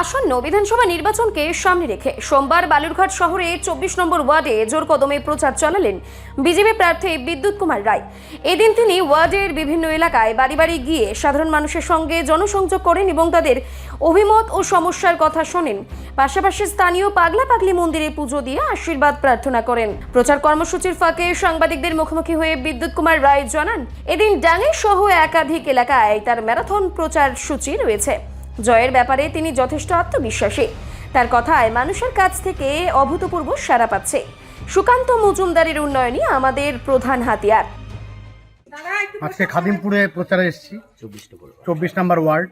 আসন্ন বিধানসভা নির্বাচনকে সামনে রেখে সোমবার বালুরঘাট শহরে ২৪ নম্বর ওয়ার্ডে জোর কদমে প্রচার চালালেন বিজেপি প্রার্থী বিদ্যুৎ কুমার রায়। এদিন তিনি ওয়ার্ডের বিভিন্ন এলাকায় বাড়ি বাড়ি গিয়ে সাধারণ মানুষের সঙ্গে জনসংযোগ করেন এবং তাদের অভিমত ও সমস্যার কথা শোনেন। পাশাপাশি স্থানীয় পাগলা পাগলি মন্দিরে পুজো দিয়ে আশীর্বাদ প্রার্থনা করেন। প্রচার কর্মসূচির ফাঁকে সাংবাদিকদের মুখোমুখি হয়ে বিদ্যুৎ কুমার রায় জানান, এদিন ডাঙ্গি সহ একাধিক এলাকায় তার ম্যারাথন প্রচার সূচি রয়েছে। জয়ের ব্যাপারে তিনি যথেষ্ট আত্মবিশ্বাসী। তার কথায় মানুষের কাছ থেকে অভূতপূর্ব সাড়া পাচ্ছে। সুকান্ত মজুমদারের উন্নয়নই আমাদের প্রধান হাতিয়ার। আজকে খাদিমপুরে প্রচারে এসেছি, 24 নম্বর ওয়ার্ড।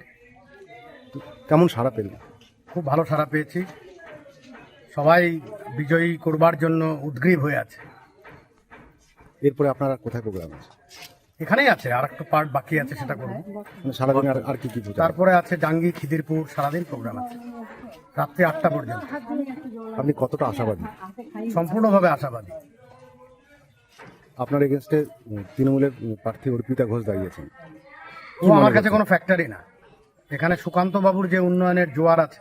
কেমন সাড়া পেলেন? খুব ভালো সাড়া পেয়েছি। সবাই বিজয়ী করবার জন্য উদ্গ্রীব হয়ে আছে। এরপরে আপনারা কোথায় প্রোগ্রাম আছে? এখানেই আছে, আর একটু পার্ট বাকি আছে, সেটা করবো। সারাদিন আর কি কি প্রচার? তারপরে আছে ডাঙ্গি, খিদিরপুর, সারাদিন প্রোগ্রাম আছে, রাত্রি 8টা পর্যন্ত। আপনি কতটা আশাবাদী? সম্পূর্ণভাবে আশাবাদী। আপনার এগেনস্টে তৃণমূলের প্রার্থী অর্পিতা ঘোষ দাঁড়িয়েছেন। ও আমার কাছে কোনো ফ্যাক্টরি না। এখানে সুকান্ত বাবুর যে উন্নয়নের জোয়ার আছে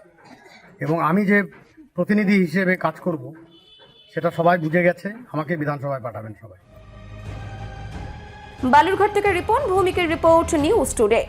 এবং আমি যে প্রতিনিধি হিসেবে কাজ করব, সেটা সবাই বুঝে গেছে। আমাকে বিধানসভায় পাঠাবেন সবাই। বালুরঘাট থেকে রিপন ভৌমিকের রিপোর্ট, নিউজ টুডে।